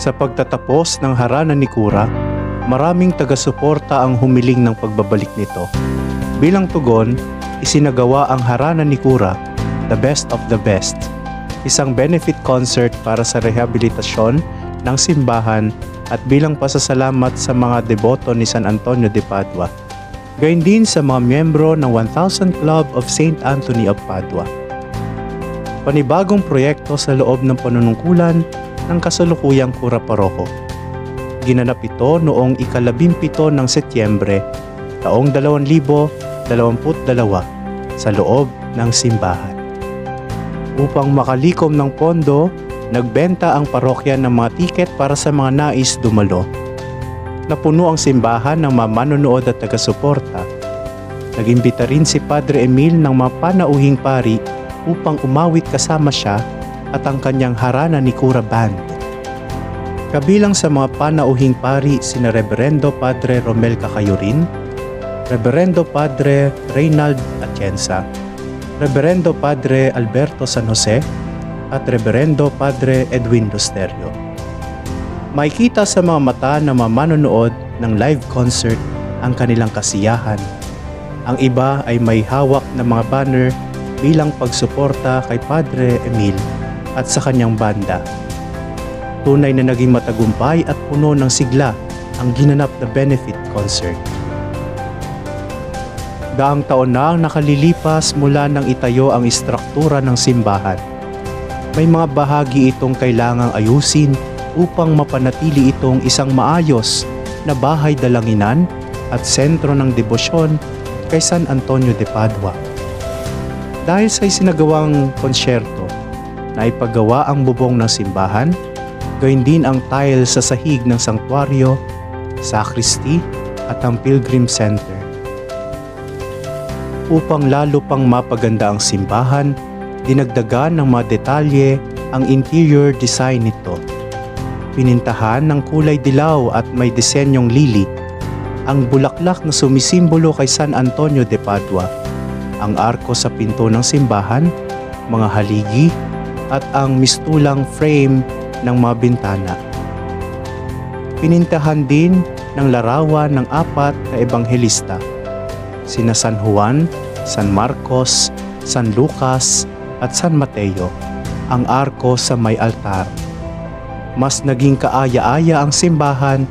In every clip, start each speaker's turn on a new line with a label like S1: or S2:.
S1: Sa pagtatapos ng harana ni Cura, maraming taga-suporta ang humiling ng pagbabalik nito. Bilang tugon, isinagawa ang harana ni Cura, The Best of the Best, isang benefit concert para sa rehabilitasyon ng simbahan at bilang pasasalamat sa mga deboto ni San Antonio de Padua. Gayon din sa mga miyembro ng 1000 Club of St. Anthony of Padua. Panibagong proyekto sa loob ng panunungkulan ng kasalukuyang Cura Parroco. Ginanap ito noong ika-17 ng Setyembre, taong 2022 sa loob ng simbahan. Upang makalikom ng pondo, nagbenta ang parokya ng mga tiket para sa mga nais dumalo. Napuno ang simbahan ng mga manonood at taga-suporta. Nag-imbita rin si Padre Emil ng mga panauhing pari upang umawit kasama siya at ang kanyang harana ni Cura Band. Kabilang sa mga panauhing pari sina Reverendo Padre Romel Cacayurin, Reverendo Padre Reynald Atienza, Reverendo Padre Alberto San Jose, at Reverendo Padre Edwin Lusterio. Makikita sa mga mata ng mga manonood ng live concert ang kanilang kasiyahan. Ang iba ay may hawak na mga banner bilang pagsuporta kay Padre Emil at sa kanyang banda. Tunay na naging matagumpay at puno ng sigla ang ginanap na benefit concert. Daang taon na ang nakalilipas mula nang itayo ang istruktura ng simbahan. May mga bahagi itong kailangang ayusin upang mapanatili itong isang maayos na bahay dalanginan at sentro ng debosyon kay San Antonio de Padua. Dahil sa isinagawang konsyerto na ipagawa ang bubong ng simbahan, gayon din ang tile sa sahig ng sanktuaryo, sacristy at ang pilgrim center. Upang lalo pang mapaganda ang simbahan, dinagdagan ng mga detalye ang interior design nito. Pinintahan ng kulay dilaw at may disenyong lili, ang bulaklak na sumisimbolo kay San Antonio de Padua, ang arko sa pinto ng simbahan, mga haligi, at ang mistulang frame ng mga bintana. Pinintahan din ng larawan ng 4 na ebanghelista, sina San Juan, San Marcos, San Lucas, at San Mateo, ang arko sa may altar. Mas naging kaaya-aya ang simbahan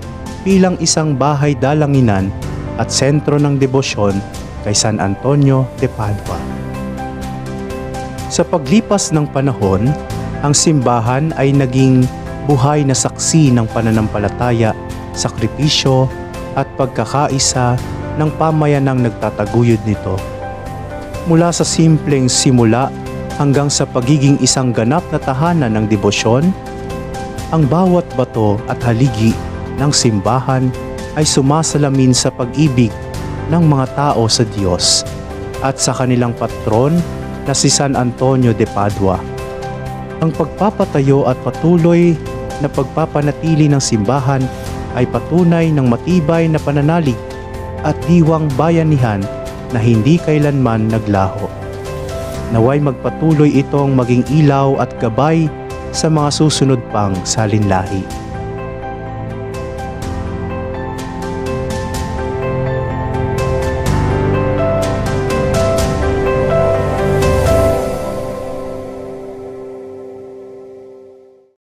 S1: bilang isang bahay dalanginan at sentro ng debosyon kay San Antonio de Padua. Sa paglipas ng panahon, ang simbahan ay naging buhay na saksi ng pananampalataya, sakripisyo at pagkakaisa ng pamayanang nagtataguyod nito. Mula sa simpleng simula hanggang sa pagiging isang ganap na tahanan ng debosyon, ang bawat bato at haligi ng simbahan ay sumasalamin sa pag-ibig ng mga tao sa Diyos at sa kanilang patron na si San Antonio de Padua. Ang pagpapatayo at patuloy na pagpapanatili ng simbahan ay patunay ng matibay na pananalig at diwang bayanihan na hindi kailanman naglaho. Naway magpatuloy itong maging ilaw at gabay sa mga susunod pang salinlahi.